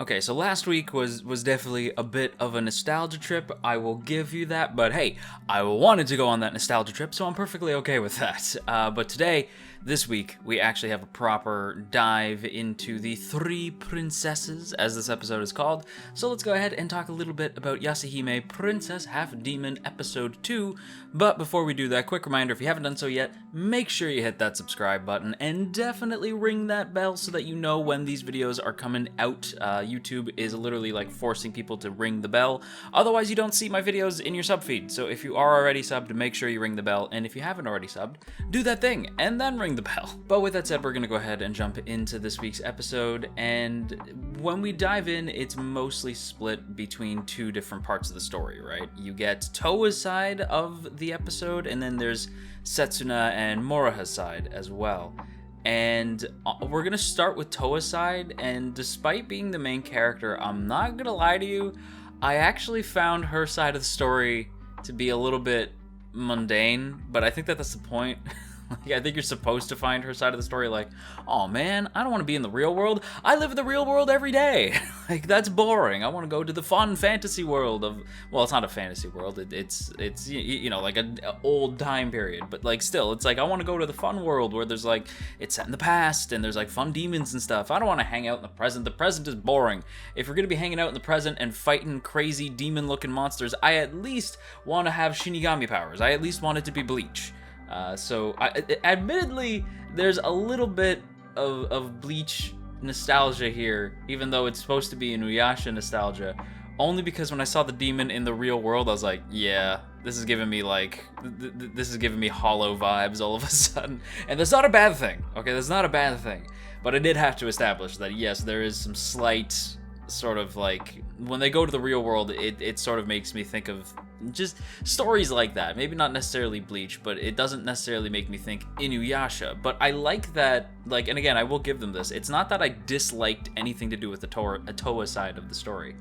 Okay, so last week was definitely a bit of a nostalgia trip. I will give you that, but hey, I wanted to go on that nostalgia trip, so I'm perfectly okay with that. But today, this week, we actually have a proper dive into the Three Princesses, as this episode is called. So let's go ahead and talk a little bit about Yasahime, Princess Half Demon, Episode 2. But before we do that, quick reminder, if you haven't done so yet, make sure you hit that subscribe button and definitely ring that bell so that you know when these videos are coming out. YouTube is literally like forcing people to ring the bell. Otherwise, you don't see my videos in your sub feed. So if you are already subbed, make sure you ring the bell. And if you haven't already subbed, do that thing and then ring the bell. But with that said, we're gonna go ahead and jump into this week's episode. And when we dive in, it's mostly split between two different parts of the story, right? You get Towa's side of the episode, and then there's Setsuna and Moroha's side as well. And we're gonna start with Towa's side, and despite being the main character, I'm not gonna lie to you, I actually found her side of the story to be a little bit mundane, but I think that's the point. I think you're supposed to find her side of the story like, oh man, I don't want to be in the real world. I live in the real world every day. Like, that's boring. I want to go to the fun fantasy world of, well, it's not a fantasy world. It's you know, like an old time period. But like still, it's like I want to go to the fun world where there's like, it's set in the past and there's like fun demons and stuff. I don't want to hang out in the present. The present is boring. If we're going to be hanging out in the present and fighting crazy demon looking monsters, I at least want to have Shinigami powers. I at least want it to be Bleach. Admittedly, there's a little bit of Bleach nostalgia here, even though it's supposed to be Inuyasha nostalgia, only because when I saw the demon in the real world, I was like, yeah, this is giving me like, this is giving me Hollow vibes all of a sudden. And that's not a bad thing, okay? That's not a bad thing. But I did have to establish that, yes, there is some slight sort of like, when they go to the real world, it sort of makes me think of just stories like that. Maybe not necessarily Bleach, but it doesn't necessarily make me think Inuyasha. But I like that, like, and again, I will give them this. It's not that I disliked anything to do with the Towa side of the story.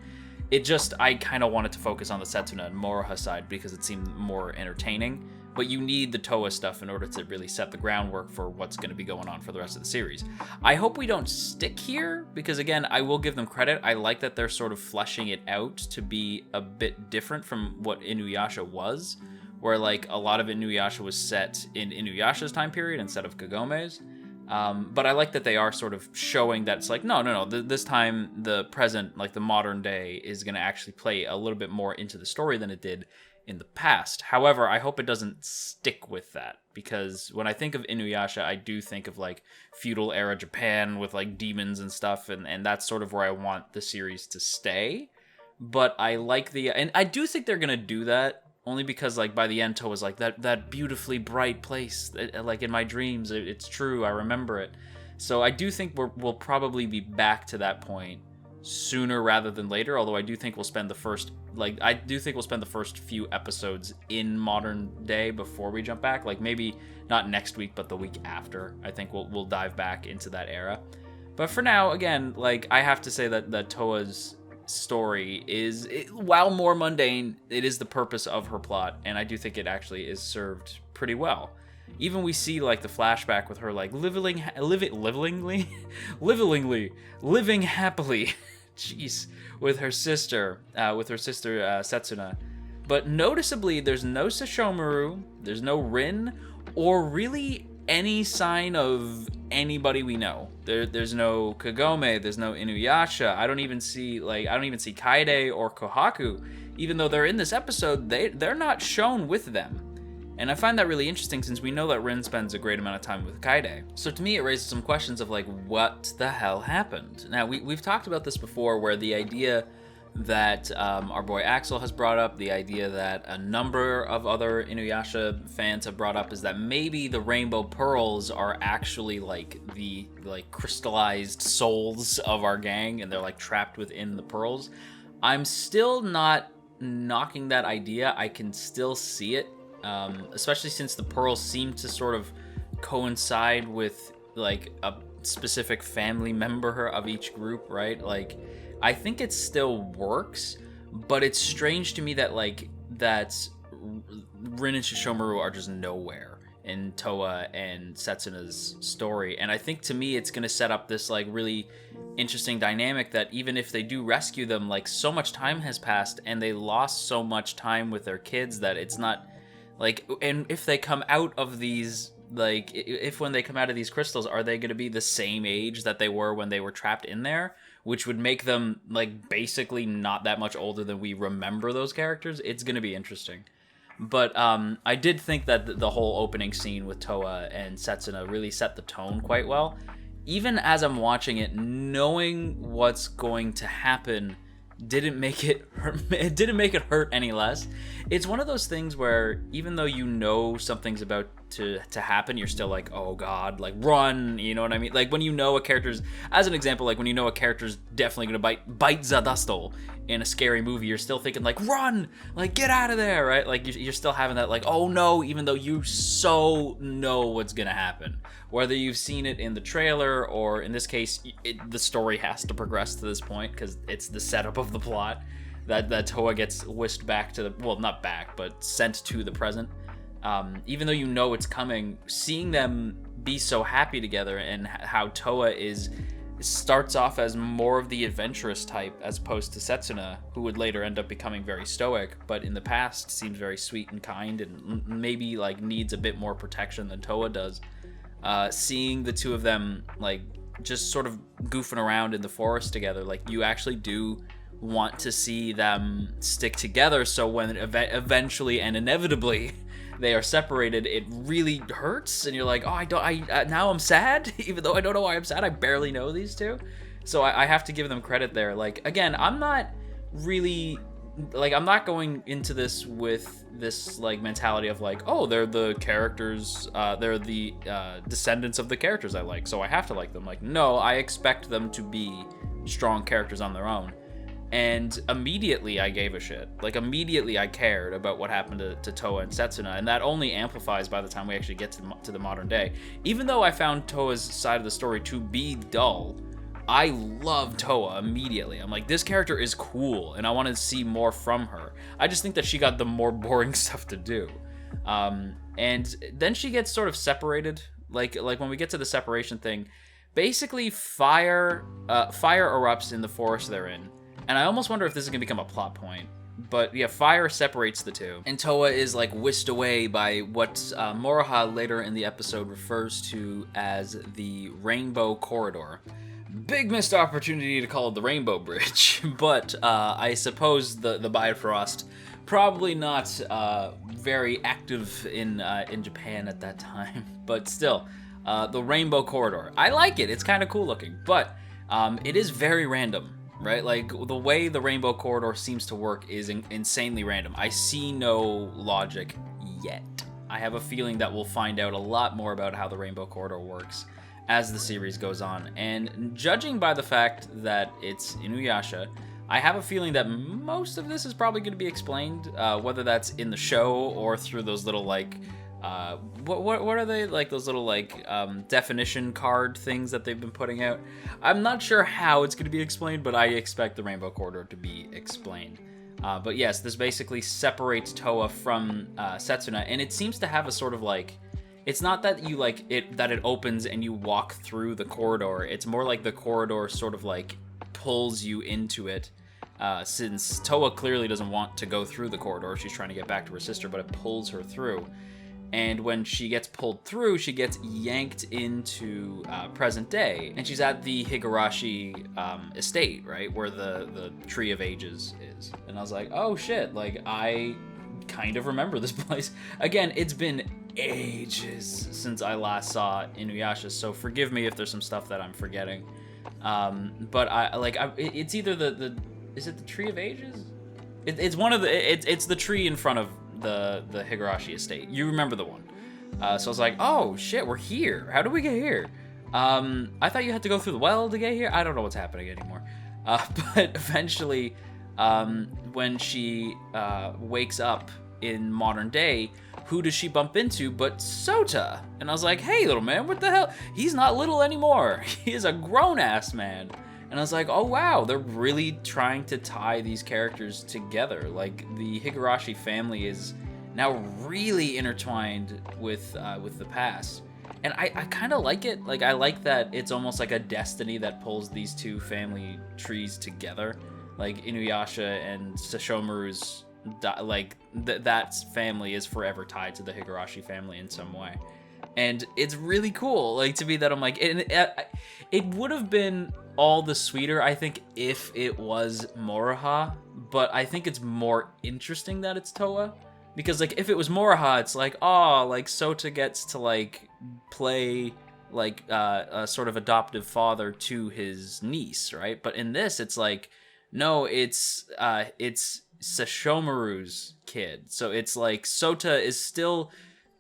It just, I kind of wanted to focus on the Setsuna and Moroha side because it seemed more entertaining. But you need the Towa stuff in order to really set the groundwork for what's going to be going on for the rest of the series. I hope we don't stick here, because again, I will give them credit. I like that they're sort of fleshing it out to be a bit different from what Inuyasha was, where like a lot of Inuyasha was set in Inuyasha's time period instead of Kagome's. But I like that they are sort of showing that it's like, no, this time the present, like the modern day, is going to actually play a little bit more into the story than it did in the past. However, I hope it doesn't stick with that, because when I think of Inuyasha, I do think of like feudal era Japan with like demons and stuff, and that's sort of where I want the series to stay. But I like and I do think they're gonna do that, only because like by the end, Towa's like that beautifully bright place, like in my dreams, it's true, I remember it. So I do think we'll probably be back to that point sooner rather than later, although I do think we'll spend the first few episodes in modern day before we jump back, like maybe not next week but the week after. I think we'll dive back into that era. But for now, again, like I have to say that Towa's story is, while more mundane, it is the purpose of her plot, and I do think it actually is served pretty well. Even we see like the flashback with her like living happily jeez, with her sister Setsuna. But noticeably, there's no Sesshomaru, there's no Rin, or really any sign of anybody we know. There's no Kagome, there's no Inuyasha. I don't even see Kaede or Kohaku. Even though they're in this episode, they're not shown with them. And I find that really interesting, since we know that Rin spends a great amount of time with Kaede. So to me, it raises some questions of like, what the hell happened? Now, we've talked about this before, where the idea that our boy Axel has brought up, the idea that a number of other Inuyasha fans have brought up, is that maybe the Rainbow Pearls are actually like the crystallized souls of our gang, and they're like trapped within the pearls. I'm still not knocking that idea. I can still see it. Especially since the pearls seem to sort of coincide with like a specific family member of each group, right? Like, I think it still works, but it's strange to me that Rin and Sesshomaru are just nowhere. in Towa and Setsuna's story. And I think to me it's going to set up this like really interesting dynamic that even if they do rescue them, like so much time has passed and they lost so much time with their kids that it's not like, and if they come out of these, like if when they come out of these crystals, are they going to be the same age that they were when they were trapped in there, which would make them like basically not that much older than we remember those characters. It's going to be interesting. But I did think that the whole opening scene with Towa and Setsuna really set the tone quite well. Even as I'm watching it, knowing what's going to happen didn't make it hurt. It didn't make it hurt any less. It's one of those things where even though you know something's about to happen, you're still like, oh god, like run, you know what I mean? Like when you know a character's, as an example, like when you know a character's definitely gonna bite Zadustle in a scary movie, you're still thinking like, run, like get out of there, right? Like you're still having that like, oh no, even though you so know what's gonna happen. Whether you've seen it in the trailer or in this case, the story has to progress to this point because it's the setup of the plot that Towa gets whisked back to the, well, not back, but sent to the present. Even though you know it's coming, seeing them be so happy together and how Towa starts off as more of the adventurous type as opposed to Setsuna, who would later end up becoming very stoic, but in the past seems very sweet and kind and maybe like needs a bit more protection than Towa does. Seeing the two of them like just sort of goofing around in the forest together, like you actually do want to see them stick together, so when eventually and inevitably they are separated, it really hurts and you're like, oh, now I'm sad. Even though I don't know why I'm sad, I barely know these two. So I have to give them credit there. Like again, I'm not really like, I'm not going into this with this like mentality of like, oh, they're the characters, they're the descendants of the characters I like, so I have to like them. Like, no, I expect them to be strong characters on their own. And immediately I gave a shit. Like immediately I cared about what happened to Towa and Setsuna, and that only amplifies by the time we actually get to the modern day. Even though I found Towa's side of the story to be dull, I love Towa immediately. I'm like, this character is cool, and I want to see more from her. I just think that she got the more boring stuff to do. And then she gets sort of separated. Like when we get to the separation thing, basically fire erupts in the forest they're in. And I almost wonder if this is going to become a plot point. But yeah, fire separates the two. And Towa is like whisked away by what Moroha later in the episode refers to as the Rainbow Corridor. Big missed opportunity to call it the Rainbow Bridge. But I suppose the Bifrost probably not very active in Japan at that time. But still, the Rainbow Corridor. I like it. It's kind of cool looking. But it is very random. Right? Like, the way the Rainbow Corridor seems to work is insanely random. I see no logic yet. I have a feeling that we'll find out a lot more about how the Rainbow Corridor works as the series goes on. And judging by the fact that it's Inuyasha, I have a feeling that most of this is probably going to be explained, whether that's in the show or through those little, like, what are they, like those little like definition card things that they've been putting out. I'm not sure how it's going to be explained, but I expect the Rainbow Corridor to be explained. But yes, this basically separates Towa from Setsuna, and it seems to have a sort of like, it's not that you like it that it opens and you walk through the corridor. It's more like the corridor sort of like pulls you into it. Since Towa clearly doesn't want to go through the corridor, she's trying to get back to her sister, but it pulls her through. And when she gets pulled through, she gets yanked into present day. And she's at the Higurashi estate, right? Where the Tree of Ages is. And I was like, oh shit, like I kind of remember this place. Again, it's been ages since I last saw Inuyasha, so forgive me if there's some stuff that I'm forgetting. But it's either is it the Tree of Ages? It's one of the, it's the tree in front of the Higurashi estate. You remember the one. So I was like, oh shit, we're here. How did we get here? I thought you had to go through the well to get here. I don't know what's happening anymore. But eventually, when she wakes up in modern day, who does she bump into but Sota? And I was like, hey little man, what the hell? He's not little anymore. He is a grown-ass man. And I was like, oh wow, they're really trying to tie these characters together. Like, the Higurashi family is now really intertwined with the past. And I kind of like it. Like, I like that it's almost like a destiny that pulls these two family trees together. Like, Inuyasha and Sesshomaru's, like, that family is forever tied to the Higurashi family in some way. And it's really cool, like, to me, that I'm like, it would have been all the sweeter, I think, if it was Moroha, but I think it's more interesting that it's Towa. Because, like, if it was Moroha, it's like, oh, like, Sota gets to, like, play, like, a sort of adoptive father to his niece, right? But in this, it's like, no, it's Sesshomaru's kid. So it's like, Sota is still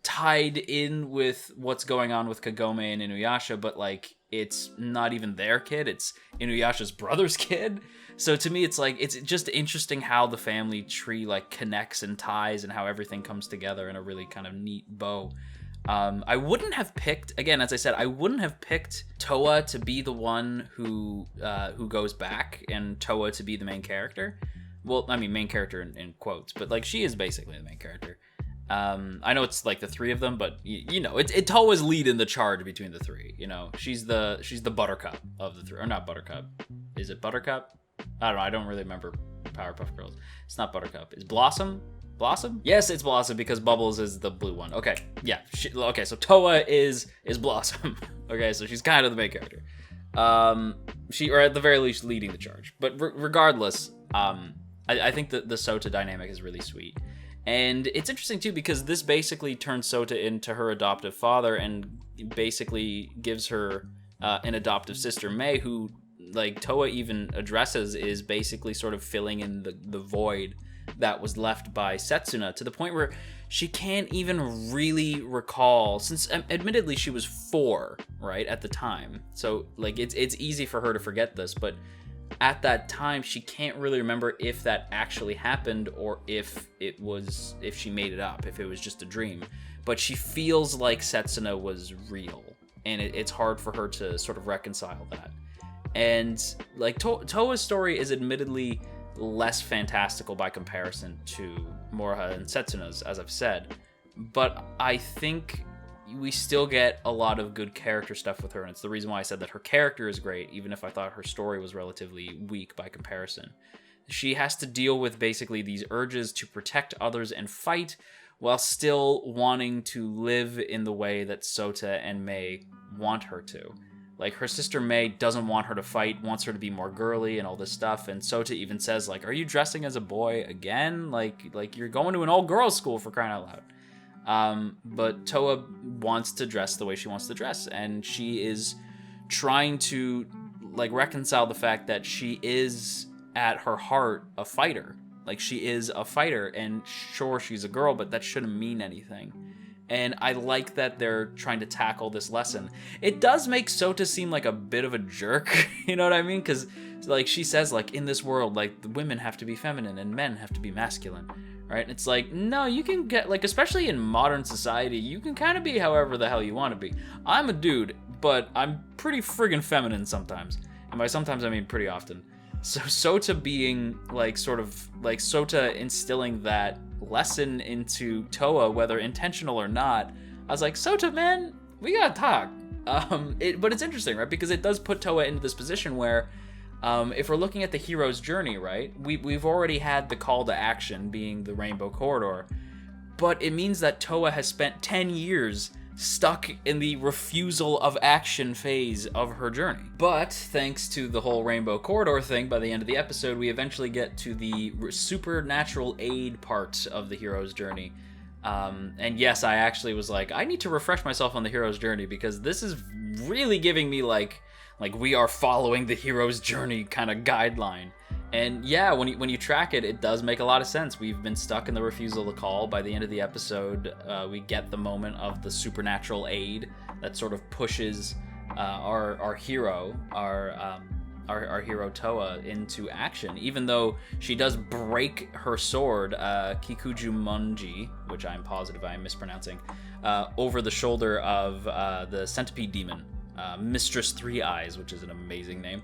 tied in with what's going on with Kagome and Inuyasha, but, like, it's not even their kid, it's Inuyasha's brother's kid. So to me, it's like, it's just interesting how the family tree, like, connects and ties and how everything comes together in a really kind of neat bow. I wouldn't have picked, again, as I said, I wouldn't have picked Towa to be the one who goes back and Towa to be the main character. Well, I mean, main character in quotes, but, like, she is basically the main character. I know it's like the three of them, but you know, it's Towa's leading the charge between the three. You know, she's the Buttercup of the three, or not Buttercup. Is it Buttercup? I don't know. I don't really remember Powerpuff Girls. It's not Buttercup. Is Blossom? Blossom? Yes, it's Blossom because Bubbles is the blue one. Okay, yeah. Okay, so Towa is Blossom. Okay, so she's kind of the main character. Or at the very least, leading the charge. But regardless, I think that the Sota dynamic is really sweet. And it's interesting, too, because this basically turns Sota into her adoptive father and basically gives her an adoptive sister, Mei, who, like, Towa even addresses is basically sort of filling in the void that was left by Setsuna, to the point where she can't even really recall, since admittedly she was 4, right, at the time. So, like, it's easy for her to forget this, but at that time, she can't really remember if that actually happened or if she made it up, if it was just a dream. But she feels like Setsuna was real, and it's hard for her to sort of reconcile that. And, like, Towa's story is admittedly less fantastical by comparison to Moroha and Setsuna's, as I've said. But I think we still get a lot of good character stuff with her, and it's the reason why I said that her character is great, even if I thought her story was relatively weak by comparison. She has to deal with basically these urges to protect others and fight, while still wanting to live in the way that Sota and Mei want her to. Like, her sister Mei doesn't want her to fight, wants her to be more girly and all this stuff, and Sota even says, like, are you dressing as a boy again? Like you're going to an all-girls school, for crying out loud. But Towa wants to dress the way she wants to dress, and she is trying to, like, reconcile the fact that she is, at her heart, a fighter. Like, she is a fighter, and sure, she's a girl, but that shouldn't mean anything. And I like that they're trying to tackle this lesson. It does make Sota seem like a bit of a jerk, you know what I mean? Because, like, she says, like, in this world, like, the women have to be feminine and men have to be masculine. Right? And it's like, no, you can get, like, especially in modern society, you can kind of be however the hell you want to be. I'm a dude, but I'm pretty friggin' feminine sometimes. And by sometimes, I mean pretty often. So Sota being, like, sort of, like, Sota instilling that lesson into Towa, whether intentional or not, I was like, Sota, man, we gotta talk. But it's interesting, right? Because it does put Towa into this position where, if we're looking at the hero's journey, right, we've already had the call to action being the Rainbow Corridor, but it means that Towa has spent 10 years stuck in the refusal of action phase of her journey. But thanks to the whole Rainbow Corridor thing, by the end of the episode, we eventually get to the supernatural aid part of the hero's journey. And yes, I actually was like, I need to refresh myself on the hero's journey, because this is really giving me like we are following the hero's journey kind of guideline. And yeah, when you track it, it does make a lot of sense. We've been stuck in the refusal to call. By the end of the episode, we get the moment of the supernatural aid that sort of pushes our hero, our hero Towa, into action. Even though she does break her sword, Kikuju Monji, which I'm positive I'm mispronouncing, over the shoulder of the centipede demon, Mistress Three Eyes, which is an amazing name.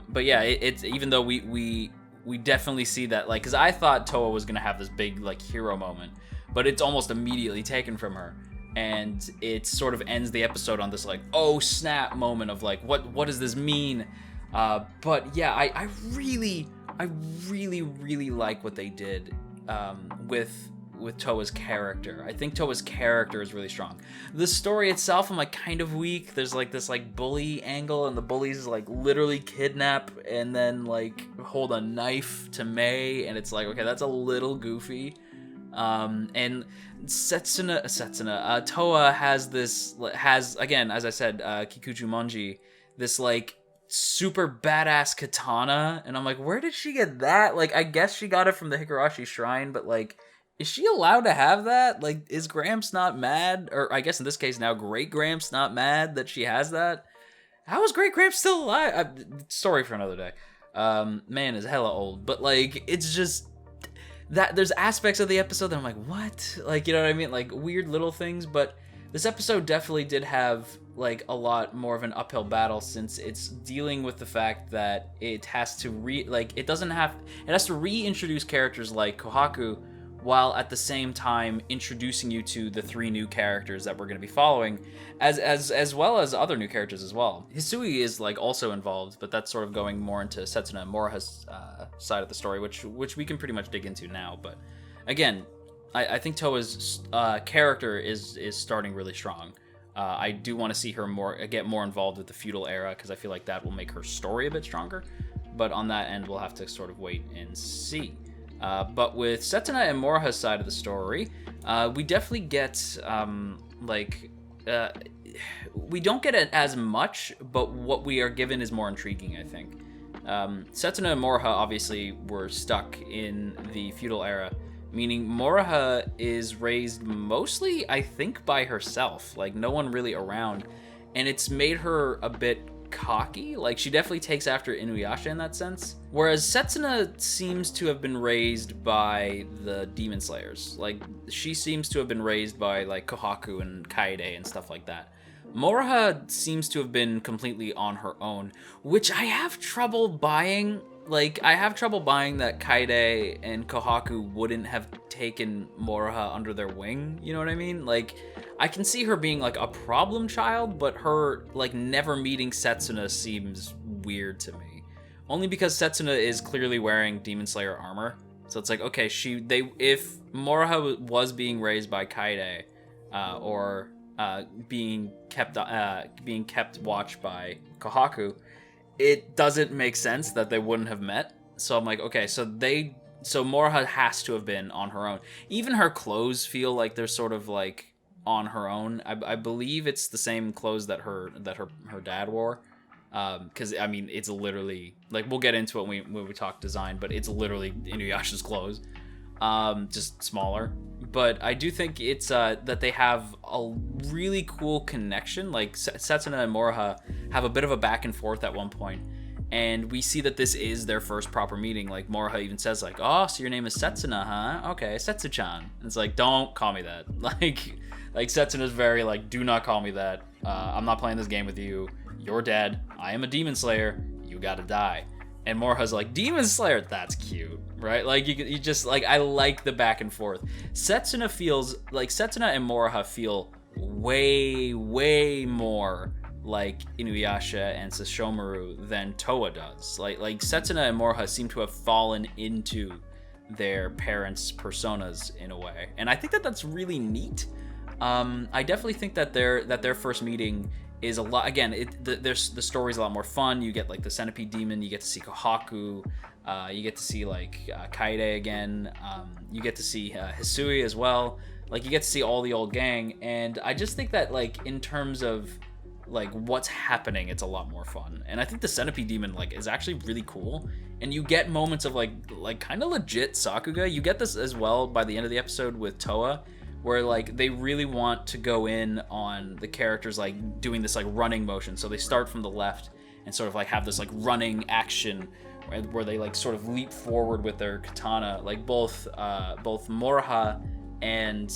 But yeah, it's even though we definitely see that, like, because I thought Towa was gonna have this big, like, hero moment, but it's almost immediately taken from her. And it sort of ends the episode on this like, oh snap moment of like, what does this mean? But yeah, I really like what they did with Towa's character. I think Towa's character is really strong. The story itself, I'm like kind of weak. There's like this like bully angle, and the bullies like literally kidnap and then like hold a knife to Mei, and it's like, okay, that's a little goofy. And Towa has again, as I said, Kikuchu Monji, this like super badass katana, and I'm like, where did she get that? Like, I guess she got it from the Higurashi Shrine, but like, is she allowed to have that? Like, is Gramps not mad? Or I guess in this case now, Great Gramps not mad that she has that? How is Great Gramps still alive? Story for another day. Man is hella old, but like, it's just that there's aspects of the episode that I'm like, what? Like, you know what I mean? Like weird little things, but this episode definitely did have like a lot more of an uphill battle, since it's dealing with the fact that it has to reintroduce characters like Kohaku, while at the same time introducing you to the 3 new characters that we're going to be following, as well as other new characters as well. Hisui is like also involved, but that's sort of going more into Setsuna and Moroha's side of the story, which we can pretty much dig into now. But again, I think Towa's character is starting really strong. I do want to see her get more involved with the feudal era, because I feel like that will make her story a bit stronger. But on that end, we'll have to sort of wait and see. But with Setsuna and Moroha's side of the story, we definitely get, we don't get it as much, but what we are given is more intriguing, I think. Setsuna and Moroha obviously were stuck in the feudal era, meaning Moroha is raised mostly, I think, by herself, like no one really around, and it's made her a bit cocky. Like, she definitely takes after Inuyasha in that sense, whereas Setsuna seems to have been raised by the demon slayers. Like, she seems to have been raised by like Kohaku and Kaede and stuff like that. Moroha seems to have been completely on her own, which I have trouble buying. Like, I have trouble buying that Kaede and Kohaku wouldn't have taken Moroha under their wing, you know what I mean? Like, I can see her being like a problem child, but her like never meeting Setsuna seems weird to me. Only because Setsuna is clearly wearing Demon Slayer armor. So it's like, okay, if Moroha was being raised by Kaede, or being kept watch by Kohaku, it doesn't make sense that they wouldn't have met. So I'm like, okay, so Moroha has to have been on her own. Even her clothes feel like they're sort of like on her own. I believe it's the same clothes that her dad wore. Because I mean, it's literally like, we'll get into it when we talk design, but it's literally Inuyasha's clothes, just smaller. But I do think it's that they have a really cool connection. Like, Setsuna and Moroha have a bit of a back and forth at one point, and we see that this is their first proper meeting. Like, Moroha even says like, oh, so your name is Setsuna, huh? Okay, Setsu-chan. And it's like, don't call me that. Like Setsuna's very like, do not call me that. I'm not playing this game with you. You're dead. I am a demon slayer. You gotta die. And Moroha's like, Demon Slayer? That's cute, right? Like, you just, like, I like the back and forth. Setsuna and Moroha feel way more like Inuyasha and Sesshomaru than Towa does. Like Setsuna and Moroha seem to have fallen into their parents' personas in a way. And I think that that's really neat. I definitely think that their first meeting is a lot. Again, the story's a lot more fun. You get like the centipede demon, you get to see Kohaku, you get to see like Kaede again, you get to see Hisui as well. Like, you get to see all the old gang, and I just think that like in terms of like what's happening, it's a lot more fun. And I think the centipede demon like is actually really cool, and you get moments of like kind of legit Sakuga. You get this as well by the end of the episode with Towa, where like they really want to go in on the characters like doing this like running motion. So they start from the left and sort of like have this like running action where they like sort of leap forward with their katana. Like both Moroha and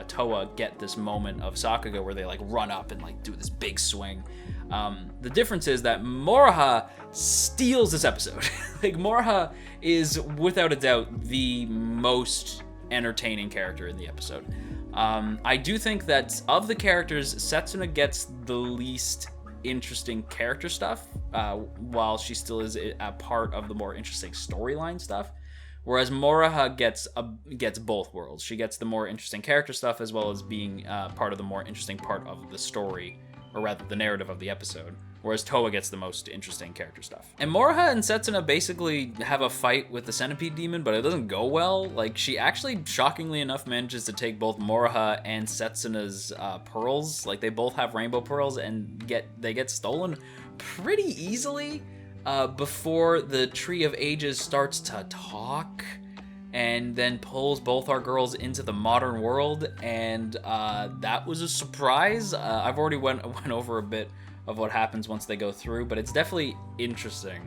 Towa get this moment of Sakuga where they like run up and like do this big swing. The difference is that Moroha steals this episode. Like, Moroha is without a doubt the most entertaining character in the episode. I do think that of the characters, Setsuna gets the least interesting character stuff, while she still is a part of the more interesting storyline stuff. Whereas Moroha gets both worlds. She gets the more interesting character stuff as well as being part of the more interesting part of the story, or rather the narrative of the episode. Whereas Towa gets the most interesting character stuff. And Moroha and Setsuna basically have a fight with the centipede demon, but it doesn't go well. Like, she actually, shockingly enough, manages to take both Moroha and Setsuna's pearls. Like, they both have rainbow pearls, and they get stolen pretty easily. Before the Tree of Ages starts to talk and then pulls both our girls into the modern world, and that was a surprise. I've already went over a bit of what happens once they go through, but it's definitely interesting,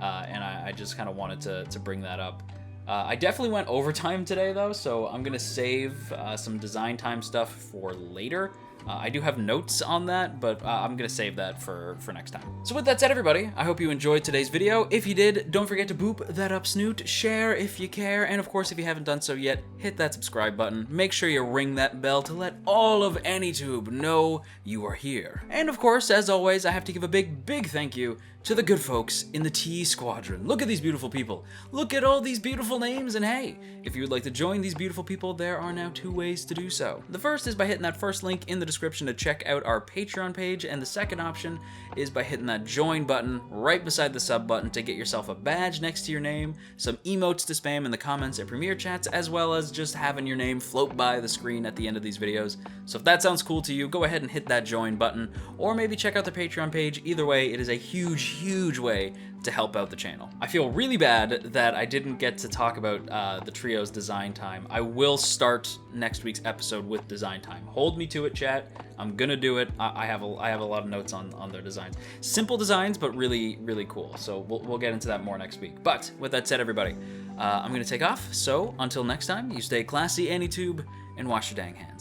and I just kind of wanted to bring that up. I definitely went overtime today, though, so I'm going to save some design time stuff for later. I do have notes on that, but I'm going to save that for next time. So with that said, everybody, I hope you enjoyed today's video. If you did, don't forget to boop that up snoot, share if you care, and of course, if you haven't done so yet, hit that subscribe button. Make sure you ring that bell to let all of AnyTube know you are here. And of course, as always, I have to give a big thank you to the good folks in the T Squadron. Look at these beautiful people. Look at all these beautiful names, and hey, if you would like to join these beautiful people, there are now 2 ways to do so. The first is by hitting that first link in the description to check out our Patreon page, and the second option is by hitting that join button right beside the sub button to get yourself a badge next to your name, some emotes to spam in the comments and premiere chats, as well as just having your name float by the screen at the end of these videos. So if that sounds cool to you, go ahead and hit that join button, or maybe check out the Patreon page. Either way, it is a huge way to help out the channel. I feel really bad that I didn't get to talk about the trio's design time. I will start next week's episode with design time. Hold me to it, chat. I'm gonna do it. I have a lot of notes on their designs. Simple designs, but really cool. So we'll get into that more next week. But with that said, everybody, I'm gonna take off. So until next time, you stay classy, AnyTube, and wash your dang hands.